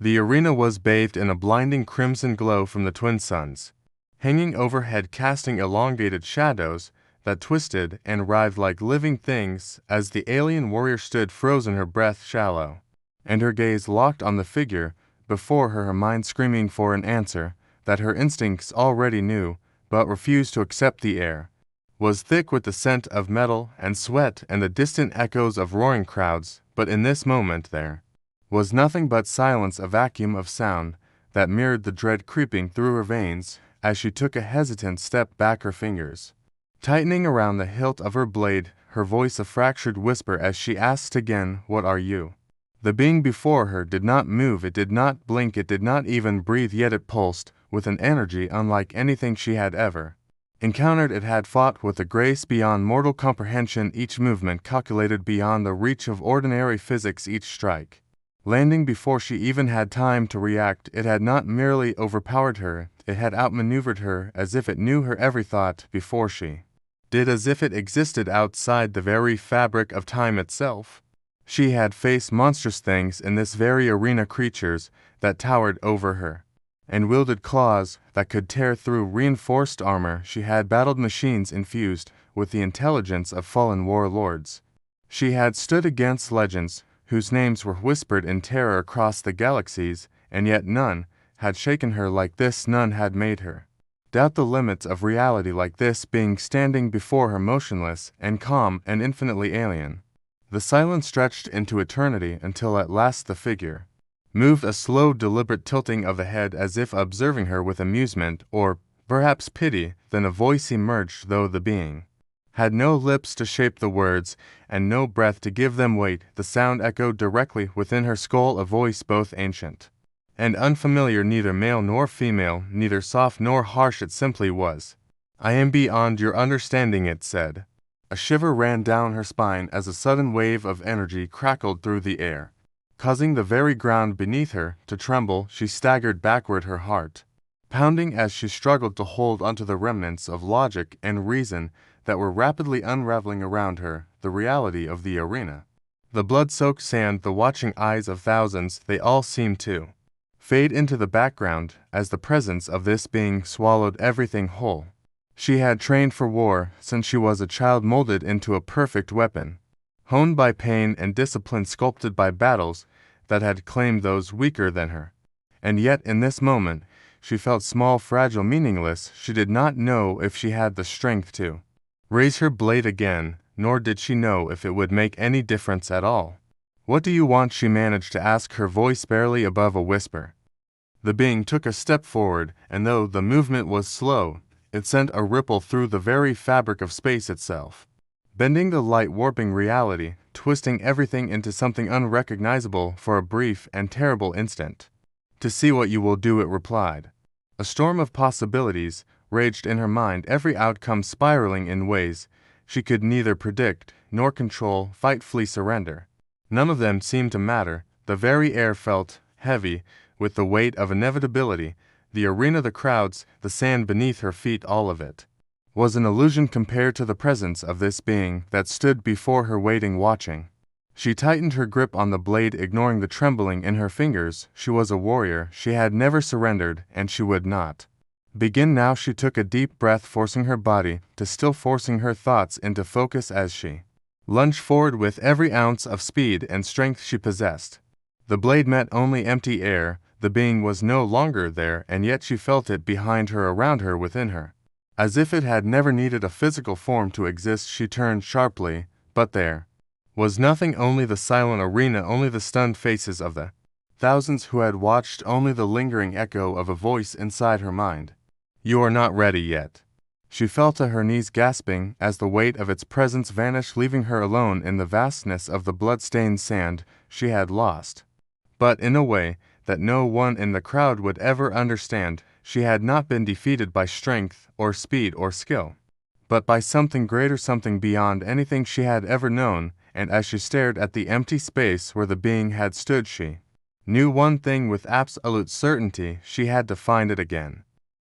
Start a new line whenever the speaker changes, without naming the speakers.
The arena was bathed in a blinding crimson glow from the twin suns, hanging overhead casting elongated shadows that twisted and writhed like living things as the alien warrior stood frozen, her breath shallow, and her gaze locked on the figure before her mind screaming for an answer that her instincts already knew but refused to accept. The air was thick with the scent of metal and sweat and the distant echoes of roaring crowds, but in this moment there was nothing but silence, a vacuum of sound that mirrored the dread creeping through her veins as she took a hesitant step back, her fingers tightening around the hilt of her blade, her voice a fractured whisper as she asked again, "What are you?" The being before her did not move, it did not blink, it did not even breathe, yet it pulsed with an energy unlike anything she had ever encountered. It had fought with a grace beyond mortal comprehension, each movement calculated beyond the reach of ordinary physics, each strike landing before she even had time to react. It had not merely overpowered her, it had outmaneuvered her, as if it knew her every thought before she did, as if it existed outside the very fabric of time itself. She had faced monstrous things in this very arena, creatures that towered over her and wielded claws that could tear through reinforced armor. She had battled machines infused with the intelligence of fallen warlords. She had stood against legends whose names were whispered in terror across the galaxies, and yet none had shaken her like this, none had made her doubt the limits of reality like this being standing before her, motionless and calm and infinitely alien. The silence stretched into eternity until at last the figure moved, a slow, deliberate tilting of the head as if observing her with amusement or perhaps pity. Then a voice emerged, though the being had no lips to shape the words and no breath to give them weight. The sound echoed directly within her skull, a voice both ancient and unfamiliar, neither male nor female, neither soft nor harsh. It simply was. "I am beyond your understanding," it said. A shiver ran down her spine as a sudden wave of energy crackled through the air, causing the very ground beneath her to tremble. She staggered backward, her heart pounding as she struggled to hold onto the remnants of logic and reason that were rapidly unraveling around her. The reality of the arena, the blood-soaked sand, the watching eyes of thousands, they all seemed to fade into the background as the presence of this being swallowed everything whole. She had trained for war since she was a child, molded into a perfect weapon, honed by pain and discipline, sculpted by battles that had claimed those weaker than her. And yet in this moment she felt small, fragile, meaningless. She did not know if she had the strength to raise her blade again, nor did she know if it would make any difference at all. "What do you want?" she managed to ask, her voice barely above a whisper. The being took a step forward, and though the movement was slow, it sent a ripple through the very fabric of space itself, bending the light, warping reality, twisting everything into something unrecognizable for a brief and terrible instant. "To see what you will do," it replied. A storm of possibilities raged in her mind, every outcome spiraling in ways she could neither predict nor control. Fight, flee, surrender. None of them seemed to matter. The very air felt heavy with the weight of inevitability. The arena, the crowds, the sand beneath her feet, all of it was an illusion compared to the presence of this being that stood before her, waiting, watching. She tightened her grip on the blade, ignoring the trembling in her fingers. She was a warrior. She had never surrendered, and she would not begin now. She took a deep breath, forcing her body to still, forcing her thoughts into focus as she lunged forward with every ounce of speed and strength she possessed. The blade met only empty air. The being was no longer there, and yet she felt it behind her, around her, within her, as if it had never needed a physical form to exist. She turned sharply, but there was nothing, only the silent arena, only the stunned faces of the thousands who had watched, only the lingering echo of a voice inside her mind. "You are not ready yet." She fell to her knees, gasping as the weight of its presence vanished, leaving her alone in the vastness of the blood-stained sand. She had lost, but in a way that no one in the crowd would ever understand. She had not been defeated by strength or speed or skill, but by something greater, something beyond anything she had ever known. And as she stared at the empty space where the being had stood, she knew one thing with absolute certainty: she had to find it again.